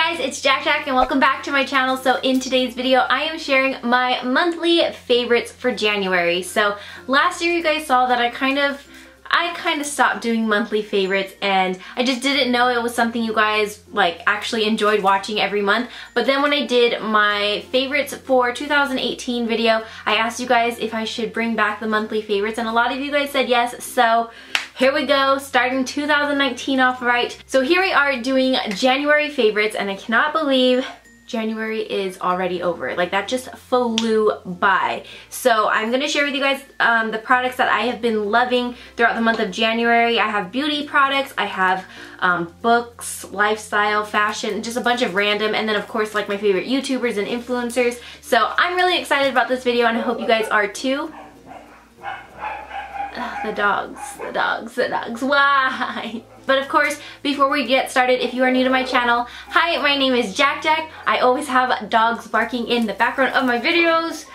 guys, it's JaaackJack and welcome back to my channel. So in today's video, I am sharing my monthly favorites for January. So last year you guys saw that I kind of stopped doing monthly favorites, and I just didn't know it was something you guys actually enjoyed watching every month. But then when I did my favorites for 2018 video, I asked you guys if I should bring back the monthly favorites, and a lot of you guys said yes. So here we go, starting 2019 off right. So here we are doing January favorites, and I cannot believe January is already over. Like, that just flew by. So I'm gonna share with you guys the products that I have been loving throughout the month of January. I have beauty products, I have books, lifestyle, fashion, just a bunch of random, and then of course like my favorite YouTubers and influencers. So I'm really excited about this video, and I hope you guys are too. The dogs, why? But of course, before we get started, if you are new to my channel, hi, my name is JaaackJack. I always have dogs barking in the background of my videos.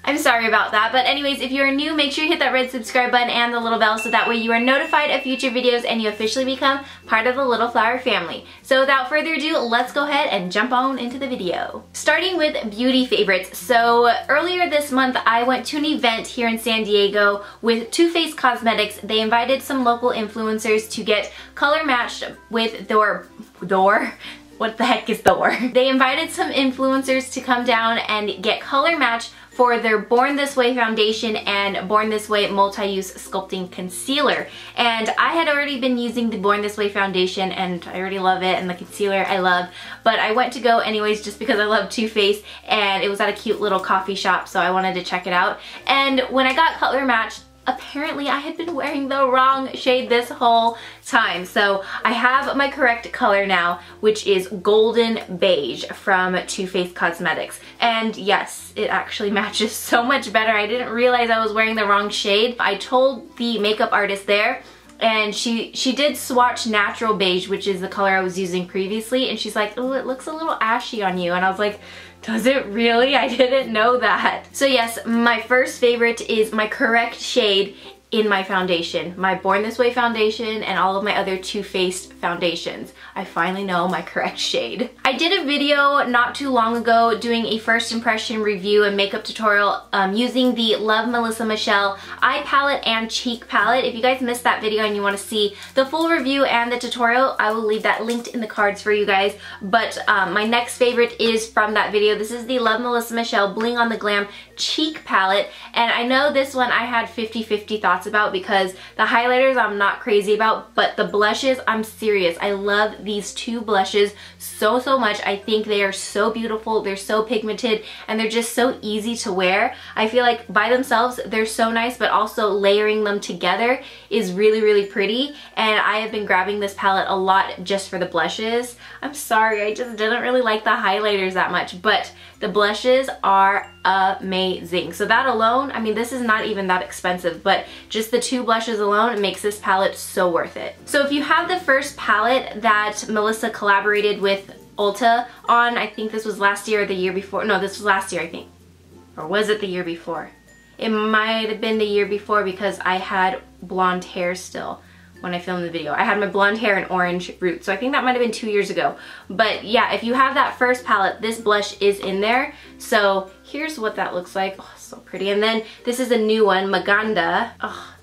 I'm sorry about that, but anyways, if you're new, make sure you hit that red subscribe button and the little bell so that way you are notified of future videos and you officially become part of the Little Flower family. So without further ado, let's go ahead and jump on into the video. Starting with beauty favorites. So earlier this month, I went to an event here in San Diego with Too Faced Cosmetics. They invited some local influencers to get color matched with what the heck is Thor? They invited some influencers to come down and get color matched for their Born This Way foundation and Born This Way multi-use sculpting concealer. And I had already been using the Born This Way foundation and I already love it, and the concealer I love, but I went to go anyways just because I love Too Faced, and it was at a cute little coffee shop, so I wanted to check it out. And when I got color matched, apparently I had been wearing the wrong shade this whole time. So I have my correct color now, which is golden beige from Too Faced Cosmetics. And yes, it actually matches so much better. I didn't realize I was wearing the wrong shade. I told the makeup artist there, and she did swatch natural beige, which is the color I was using previously, and she's like, oh, it looks a little ashy on you. And I was like, does it really? I didn't know that. So yes, my first favorite is my correct shade in my foundation, my Born This Way foundation and all of my other Too Faced foundations. I finally know my correct shade. I did a video not too long ago doing a first impression review and makeup tutorial using the Love Melissa Michelle eye palette and cheek palette. If you guys missed that video and you want to see the full review and the tutorial, I will leave that linked in the cards for you guys. But my next favorite is from that video. This is the Love Melissa Michelle Bling on the Glam cheek palette, and I know this one I had 50-50 thoughts about because the highlighters I'm not crazy about, but the blushes, I'm serious. I love these two blushes so much. I think they are so beautiful, they're so pigmented, and they're just so easy to wear. I feel like by themselves they're so nice, but also layering them together is really pretty, and I have been grabbing this palette a lot just for the blushes. I'm sorry, I just didn't really like the highlighters that much, but the blushes are amazing. So that alone, I mean, this is not even that expensive, but just the two blushes alone makes this palette so worth it. So if you have the first palette that Melissa collaborated with Ulta on, I think this was last year or the year before. No, this was last year, I think. Or was it the year before? It might have been the year before because I had blonde hair still when I filmed the video. I had my blonde hair and orange roots, so I think that might have been 2 years ago. But yeah, if you have that first palette, this blush is in there. So here's what that looks like. Oh, so pretty. And then this is a new one, Maganda. Oh,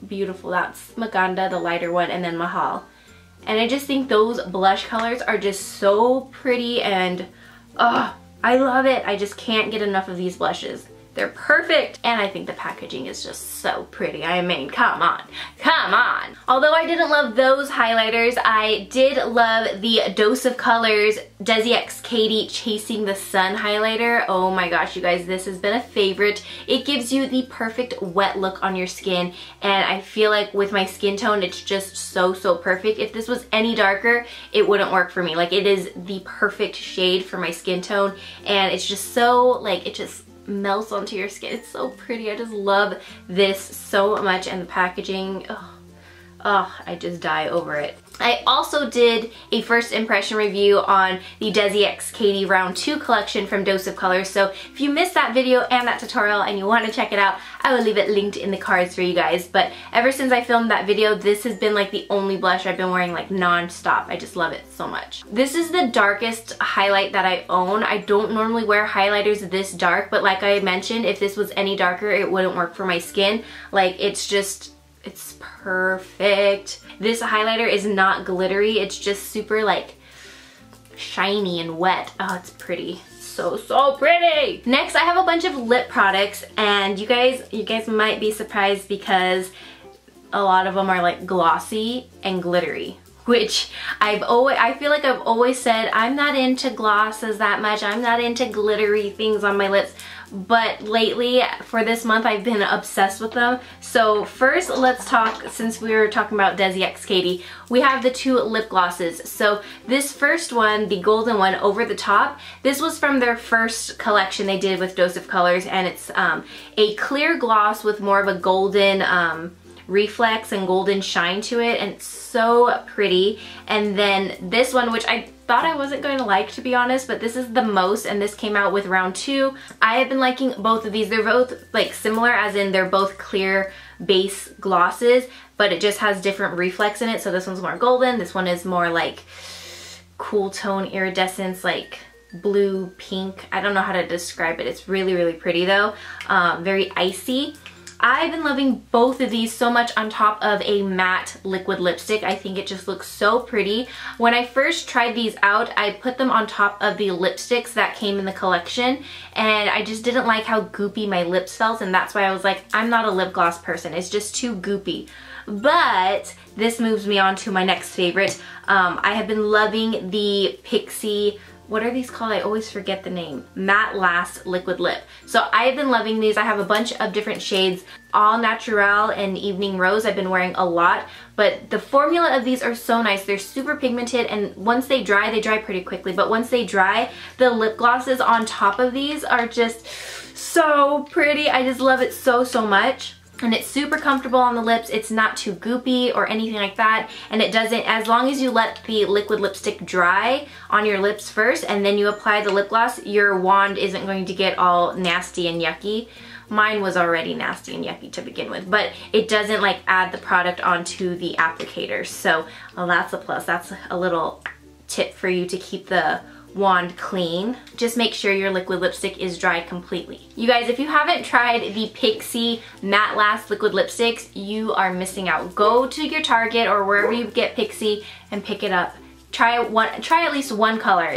beautiful. That's Maganda, the lighter one, and then Mahal. And I just think those blush colors are just so pretty, and oh, I love it. I just can't get enough of these blushes. They're perfect, and I think the packaging is just so pretty. I mean, come on, come on. Although I didn't love those highlighters, I did love the Dose of Colors Desi X Katie Chasing the Sun highlighter. Oh my gosh, you guys, this has been a favorite. It gives you the perfect wet look on your skin, and I feel like with my skin tone, it's just so perfect. If this was any darker, it wouldn't work for me. Like, it is the perfect shade for my skin tone, and it's just so, like, it just melts onto your skin. It's so pretty. I just love this so much, and the packaging, oh, I just die over it. I also did a first impression review on the Desi X Katie Round 2 collection from Dose of Colors, so if you missed that video and that tutorial and you want to check it out, I will leave it linked in the cards for you guys. But ever since I filmed that video, this has been like the only blush I've been wearing like non-stop. I just love it so much. This is the darkest highlight that I own. I don't normally wear highlighters this dark, but like I mentioned, if this was any darker, it wouldn't work for my skin. Like it's perfect. This highlighter is not glittery. It's just super like shiny and wet. Oh, it's pretty. So pretty. Next, I have a bunch of lip products, and you guys might be surprised because a lot of them are like glossy and glittery, which I feel like I've always said I'm not into glosses that much. I'm not into glittery things on my lips. But lately, for this month, I've been obsessed with them. So first, let's talk, since we were talking about Desi X Katie, we have the two lip glosses. So this first one, the golden one over the top, this was from their first collection they did with Dose of Colors, and it's a clear gloss with more of a golden reflex and golden shine to it, and it's so pretty. And then this one, which I thought I wasn't going to like, to be honest, but this is the most, and this came out with round 2. I have been liking both of these. They're both like similar, as in they're both clear base glosses, but it just has different reflex in it. So this one's more golden, this one is more like cool tone iridescence, like blue pink. I don't know how to describe it. It's really pretty though. Very icy. I've been loving both of these so much on top of a matte liquid lipstick. I think it just looks so pretty. When I first tried these out, I put them on top of the lipsticks that came in the collection, and I just didn't like how goopy my lips felt, and that's why I was like, I'm not a lip gloss person. It's just too goopy. But this moves me on to my next favorite. I have been loving the Pixi, what are these called? I always forget the name. Matte Last Liquid Lip. So I've been loving these. I have a bunch of different shades. All Natural and Evening Rose I've been wearing a lot, but the formula of these are so nice. They're super pigmented, and once they dry pretty quickly, but once they dry, the lip glosses on top of these are just so pretty. I just love it so much. And it's super comfortable on the lips. It's not too goopy or anything like that. And it doesn't, as long as you let the liquid lipstick dry on your lips first and then you apply the lip gloss, your wand isn't going to get all nasty and yucky. Mine was already nasty and yucky to begin with, but it doesn't like add the product onto the applicator. So well, that's a plus. That's a little tip for you to keep the wand clean. Just make sure your liquid lipstick is dry completely. You guys, if you haven't tried the Pixi Matte Last liquid lipsticks, you are missing out. Go to your Target or wherever you get Pixi and pick it up. Try at least one color.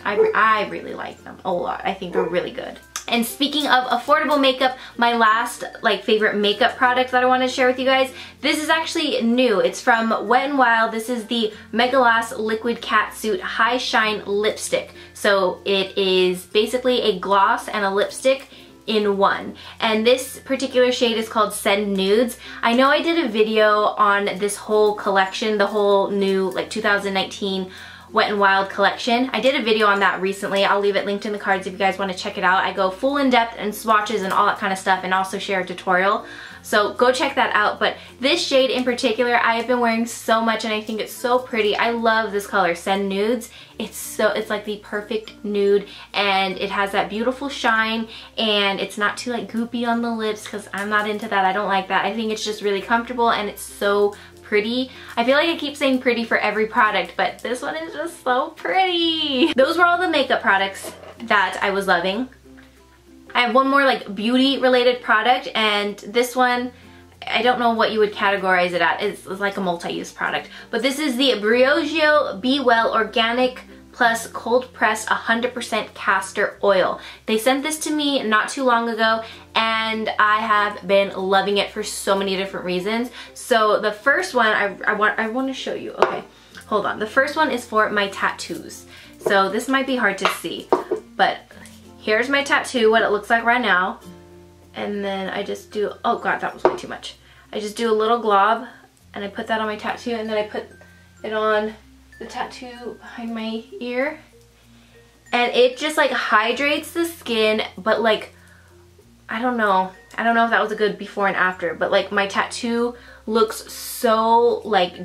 I really like them a lot. I think they're really good. And speaking of affordable makeup, my last favorite makeup product that I want to share with you guys, this is actually new. It's from Wet n Wild. This is the Mega Lash Liquid Catsuit High Shine Lipstick. So it is basically a gloss and a lipstick in one. And this particular shade is called Send Nudes. I know I did a video on this whole collection, the whole new 2019 Wet n Wild collection. I did a video on that recently. I'll leave it linked in the cards if you guys want to check it out. I go full in depth and swatches and all that kind of stuff, and also share a tutorial. So go check that out. But this shade in particular, I have been wearing so much, and I think it's so pretty. I love this color, Send Nudes. It's like the perfect nude, and it has that beautiful shine, and it's not too goopy on the lips, because I'm not into that. I don't like that. I think it's just really comfortable, and it's so pretty. I feel like I keep saying pretty for every product, but this one is just so pretty. Those were all the makeup products that I was loving. I have one more beauty related product, and this one, I don't know what you would categorize it at. It's like a multi-use product. But this is the Briogeo Be Well Organic Plus Cold Pressed 100% Castor Oil. They sent this to me not too long ago, and I have been loving it for so many different reasons. So the first one, I want to show you. Okay, hold on. The first one is for my tattoos. So this might be hard to see, but here's my tattoo, what it looks like right now. And then I just do, oh god, that was way too much. I just do a little glob, and I put that on my tattoo, and then I put it on the tattoo behind my ear, and it just hydrates the skin. But I don't know if that was a good before and after, but my tattoo looks so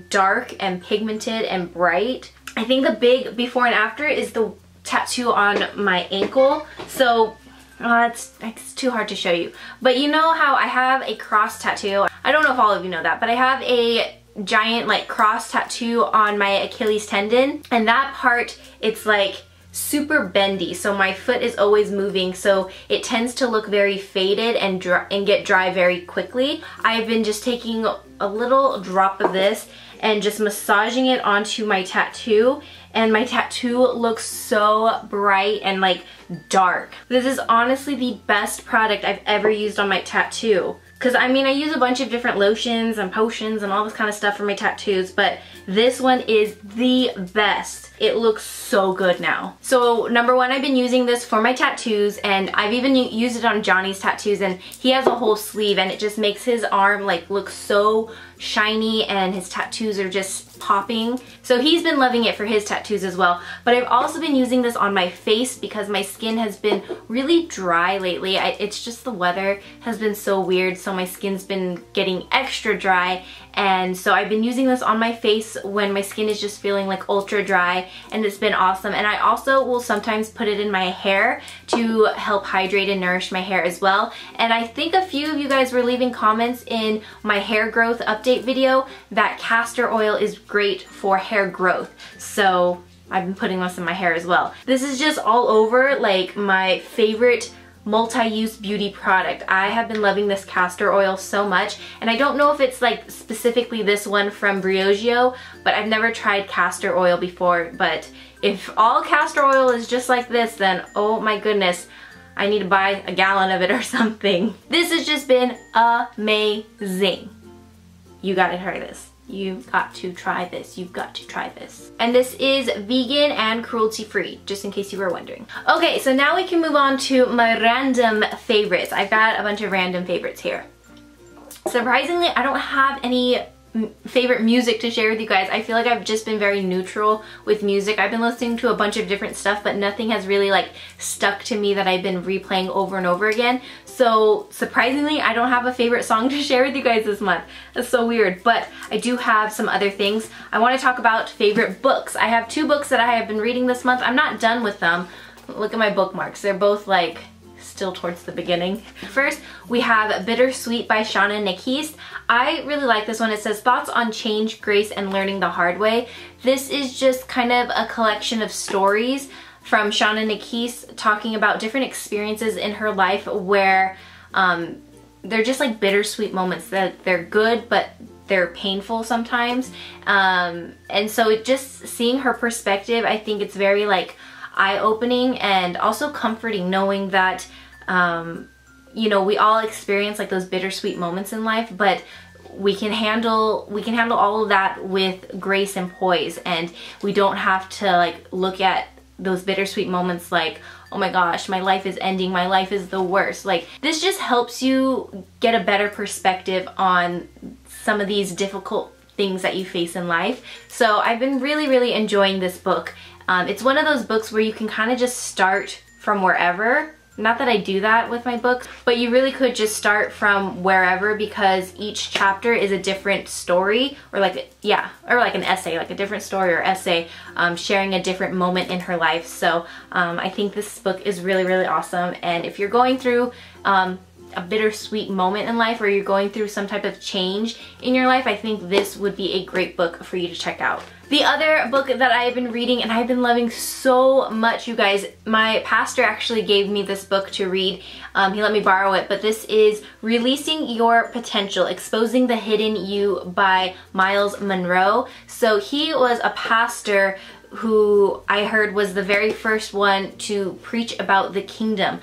dark and pigmented and bright. I think the big before and after is the tattoo on my ankle. So it's too hard to show you. But you know how I have a cross tattoo? I don't know if all of you know that, but I have a giant like cross tattoo on my Achilles tendon, and that part, it's like super bendy, so my foot is always moving, so it tends to look very faded and get dry very quickly. I've been just taking a little drop of this and just massaging it onto my tattoo, and my tattoo looks so bright and like dark. This is honestly the best product I've ever used on my tattoo. Because I mean, I use a bunch of different lotions and potions and all this kind of stuff for my tattoos, but this one is the best. It looks so good now. So number one, I've been using this for my tattoos, and I've even used it on Johnny's tattoos, and he has a whole sleeve, and it just makes his arm like look so shiny, and his tattoos are just popping. So he's been loving it for his tattoos as well. But I've also been using this on my face because my skin has been really dry lately. It's just the weather has been so weird, so my skin's been getting extra dry, and so I've been using this on my face when my skin is just feeling like ultra dry, and it's been awesome. And I also will sometimes put it in my hair to help hydrate and nourish my hair as well. And I think a few of you guys were leaving comments in my hair growth update video that castor oil is great for hair growth. So I've been putting this in my hair as well. This is just all over like my favorite multi-use beauty product. I have been loving this castor oil so much, and I don't know if it's like specifically this one from Briogeo, but I've never tried castor oil before. But if all castor oil is just like this, then oh my goodness, I need to buy a gallon of it or something. This has just been amazing. You gotta try this. You've got to try this. You've got to try this. And this is vegan and cruelty-free, just in case you were wondering. Okay, so now we can move on to my random favorites. I've got a bunch of random favorites here. Surprisingly, I don't have any favorite music to share with you guys. I feel like I've just been very neutral with music. I've been listening to a bunch of different stuff, but nothing has really like stuck to me that I've been replaying over and over again. So surprisingly, I don't have a favorite song to share with you guys this month. That's so weird, but I do have some other things. I want to talk about favorite books. I have 2 books that I have been reading this month. I'm not done with them. Look at my bookmarks. They're both like still towards the beginning. First, we have Bittersweet by Shauna Nikist. I really like this one. It says thoughts on change, grace, and learning the hard way. This is just kind of a collection of stories from Shauna Nikist talking about different experiences in her life where they're just like bittersweet moments. That they're good, but they're painful sometimes. And so just seeing her perspective, I think it's very like eye-opening and also comforting, knowing that you know, we all experience like those bittersweet moments in life, but we can handle all of that with grace and poise, and we don't have to like look at those bittersweet moments like, oh my gosh, my life is ending, my life is the worst. Like, this just helps you get a better perspective on some of these difficult things that you face in life. So I've been really enjoying this book. It's one of those books where you can kind of just start from wherever. Not that I do that with my books, but you really could just start from wherever, because each chapter is a different story, or like, yeah, or like an essay, like a different story or essay, sharing a different moment in her life. So I think this book is really awesome. And if you're going through a bittersweet moment in life, or you're going through some type of change in your life, I think this would be a great book for you to check out. The other book that I have been reading and I've been loving so much, you guys, my pastor actually gave me this book to read. He let me borrow it, but this is Releasing Your Potential, Exposing the Hidden You by Miles Monroe. So he was a pastor who I heard was the very first one to preach about the kingdom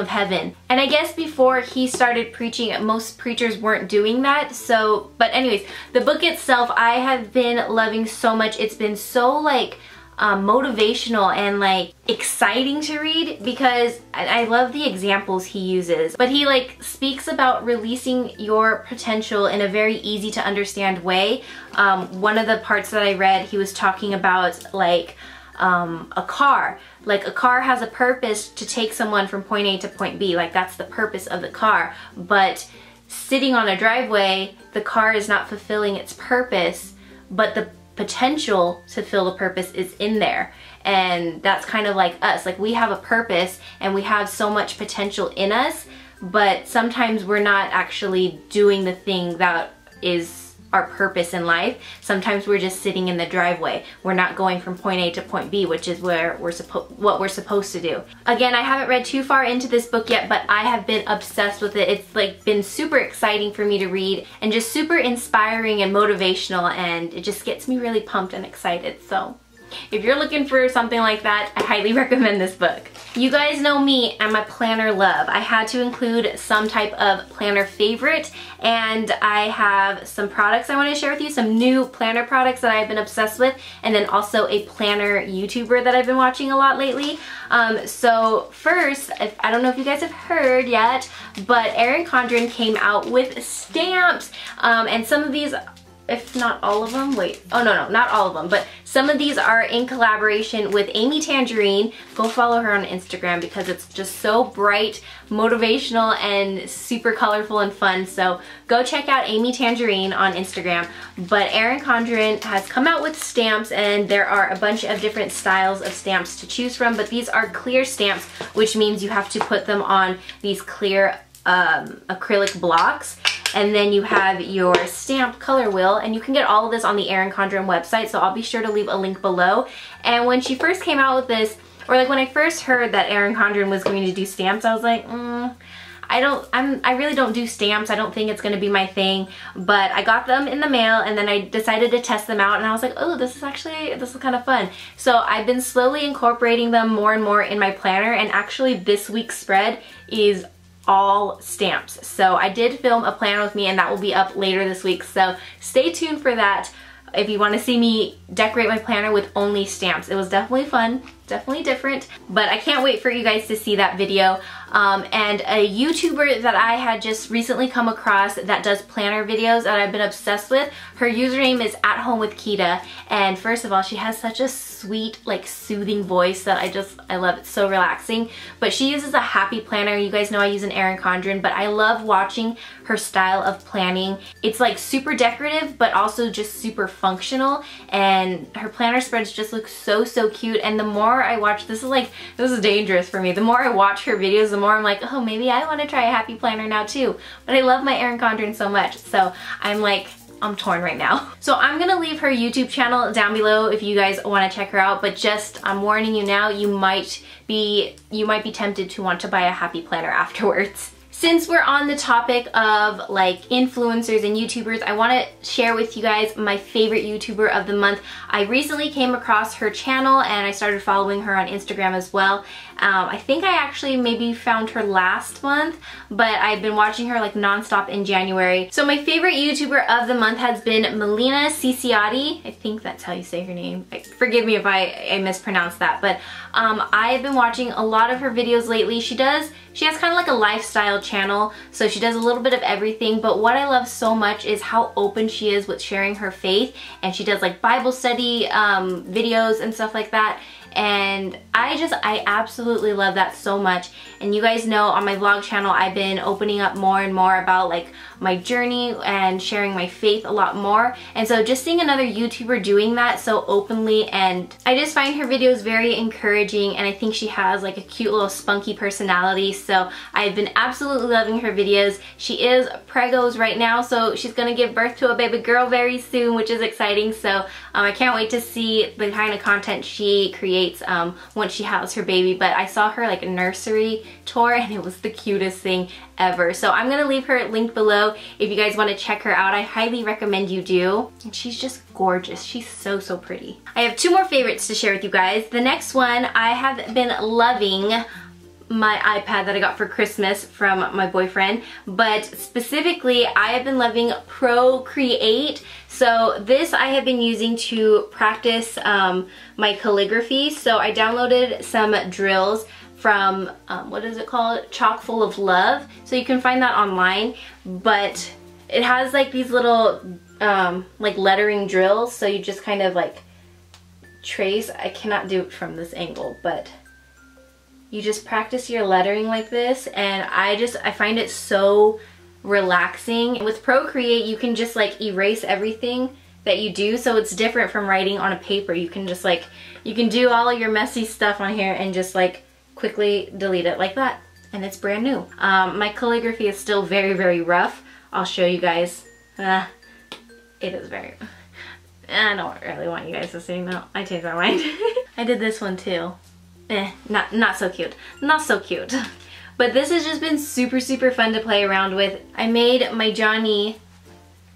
of heaven. And I guess before he started preaching, most preachers weren't doing that. So, but anyways, the book itself, I have been loving so much. It's been so like motivational and like exciting to read, because I love the examples he uses. But he like speaks about releasing your potential in a very easy to understand way. One of the parts that I read, he was talking about like a car. Like, a car has a purpose to take someone from point A to point B. Like, that's the purpose of the car. But sitting on a driveway, the car is not fulfilling its purpose, but the potential to fill the purpose is in there. And that's kind of like us. Like, we have a purpose and we have so much potential in us, but sometimes we're not actually doing the thing that is our purpose in life. Sometimes we're just sitting in the driveway. We're not going from point A to point B, which is where what we're supposed to do. Again, I haven't read too far into this book yet, but I have been obsessed with it. It's like been super exciting for me to read and just super inspiring and motivational, and it just gets me really pumped and excited. So if you're looking for something like that, I highly recommend this book. You guys know me and my planner love. I had to include some type of planner favorite, and I have some products I want to share with you, some new planner products that I've been obsessed with, and then also a planner YouTuber that I've been watching a lot lately. So first, I don't know if you guys have heard yet, but Erin Condren came out with stamps, and some of these, if not all of them, no, not all of them, but some of these are in collaboration with Amy Tangerine. Go follow her on Instagram because it's just so bright, motivational, and super colorful and fun. So go check out Amy Tangerine on Instagram. But Erin Condren has come out with stamps, and there are a bunch of different styles of stamps to choose from, but these are clear stamps, which means you have to put them on these clear acrylic blocks. And then you have your stamp color wheel, and you can get all of this on the Erin Condren website, so I'll be sure to leave a link below. And when she first came out with this, or like when I first heard that Erin Condren was going to do stamps, I was like, I really don't do stamps. I don't think it's going to be my thing. But I got them in the mail, and then I decided to test them out, and I was like, oh, this is kind of fun. So I've been slowly incorporating them more and more in my planner, and actually this week's spread is all stamps. So I did film a planner with me, and that will be up later this week. So stay tuned for that if you want to see me decorate my planner with only stamps. It was definitely fun, definitely different, but I can't wait for you guys to see that video. And a YouTuber that I had just recently come across that does planner videos that I've been obsessed with, her username is At Home with Kita, and first of all, she has such a sweet, like, soothing voice that I love. It's so relaxing. But she uses a happy planner. You guys know I use an Erin Condren, but I love watching her style of planning. It's like super decorative, but also just super functional, and her planner spreads just look so cute. And the more I watch, this is dangerous for me. The more I watch her videos, the more I'm like, oh, maybe I want to try a happy planner now too. But I love my Erin Condren so much, so I'm torn right now. So I'm gonna leave her YouTube channel down below if you guys want to check her out, but just, I'm warning you now, you might be tempted to want to buy a happy planner afterwards. Since we're on the topic of like influencers and YouTubers, I want to share with you guys my favorite YouTuber of the month. I recently came across her channel, and I started following her on Instagram as well. I think I actually maybe found her last month, but I've been watching her like nonstop in January. So my favorite YouTuber of the month has been Melina Ciciotti. I think that's how you say her name. Forgive me if I mispronounced that, but I've been watching a lot of her videos lately. She has kind of like a lifestyle channel, so she does a little bit of everything, but what I love so much is how open she is with sharing her faith, and she does like Bible study videos and stuff like that. And I absolutely love that so much. And you guys know on my vlog channel, I've been opening up more and more about like my journey and sharing my faith a lot more. And so just seeing another YouTuber doing that so openly, and I just find her videos very encouraging, and I think she has like a cute little spunky personality. So I've been absolutely loving her videos. She is pregos right now, so she's gonna give birth to a baby girl very soon, which is exciting. So I can't wait to see the kind of content she creates once she has her baby. But I saw her like a nursery tour, and it was the cutest thing ever. So I'm gonna leave her link below if you guys want to check her out. I highly recommend you do. And she's just gorgeous. She's so pretty. I have two more favorites to share with you guys. The next one, I have been loving my iPad that I got for Christmas from my boyfriend, but specifically I have been loving Procreate. So this I have been using to practice my calligraphy. So I downloaded some drills from, what is it called? Chock full of Love. So you can find that online, but it has like these little like lettering drills. So you just kind of like trace. I cannot do it from this angle, but you just practice your lettering like this, and I find it so relaxing. With Procreate, you can just like erase everything that you do, so it's different from writing on a paper. You can just like, you can do all of your messy stuff on here and just like quickly delete it like that, and it's brand new. My calligraphy is still very, very rough. I'll show you guys. It is very, I don't really want you guys to see. No, I changed my mind. I did this one too. Not so cute. Not so cute. But this has just been super, super fun to play around with. I made my Johnny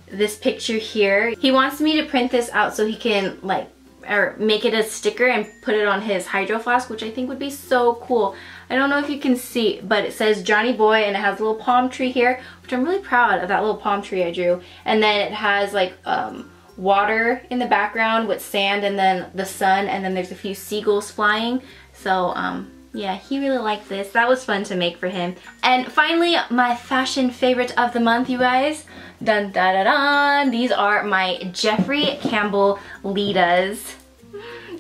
this picture here. He wants me to print this out so he can like, or make it a sticker and put it on his hydro flask, which I think would be so cool. I don't know if you can see, but it says Johnny Boy and it has a little palm tree here, which I'm really proud of that little palm tree I drew. And then it has like water in the background with sand and then the sun, and then there's a few seagulls flying. So yeah, he really liked this. That was fun to make for him. And finally, my fashion favorite of the month, you guys. Dun da da dun! These are my Jeffrey Campbell Litas.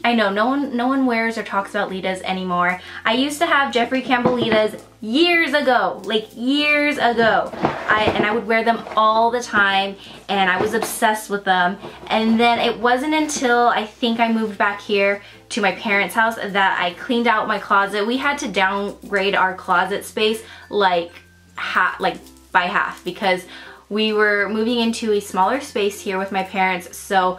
I know no one wears or talks about Litas anymore. I used to have Jeffrey Campbell Litas years ago, like years ago. And I would wear them all the time, and I was obsessed with them. And then it wasn't until I think I moved back here to my parents' house that I cleaned out my closet. We had to downgrade our closet space like by half, because we were moving into a smaller space here with my parents, so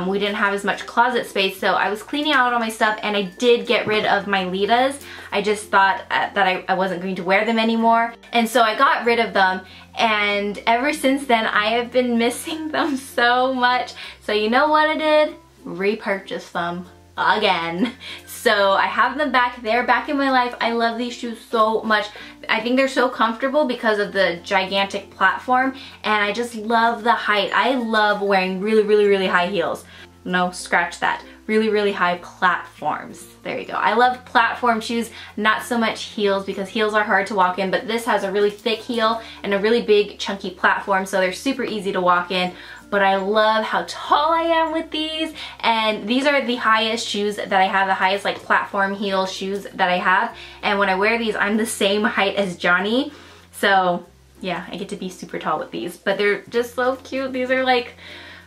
we didn't have as much closet space. So I was cleaning out all my stuff, and I did get rid of my Litas. I just thought that I wasn't going to wear them anymore, and so I got rid of them. And ever since then, I have been missing them so much. So you know what I did? Repurchase them again. So I have them back. They're back in my life. I love these shoes so much. I think they're so comfortable because of the gigantic platform, and I just love the height. I love wearing really, really, really high heels. No, scratch that. Really, really high platforms. There you go. I love platform shoes, not so much heels, because heels are hard to walk in, but this has a really thick heel and a really big chunky platform, so they're super easy to walk in. But I love how tall I am with these, and these are the highest shoes that I have, the highest like platform heel shoes that I have. And when I wear these, I'm the same height as Johnny. So yeah, I get to be super tall with these, but they're just so cute. These are like,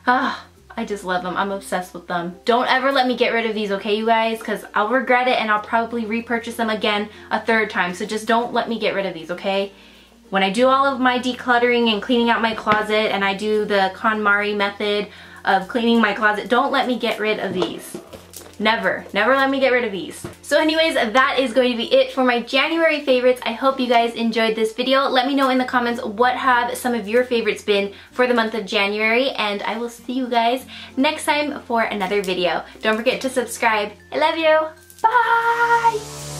I just love them. I'm obsessed with them. Don't ever let me get rid of these, okay, you guys? Because I'll regret it, and I'll probably repurchase them again a third time. So just don't let me get rid of these, okay? When I do all of my decluttering and cleaning out my closet, and I do the KonMari method of cleaning my closet, don't let me get rid of these. Never, never let me get rid of these. So anyways, that is going to be it for my January favorites. I hope you guys enjoyed this video. Let me know in the comments what have some of your favorites been for the month of January, and I will see you guys next time for another video. Don't forget to subscribe. I love you. Bye!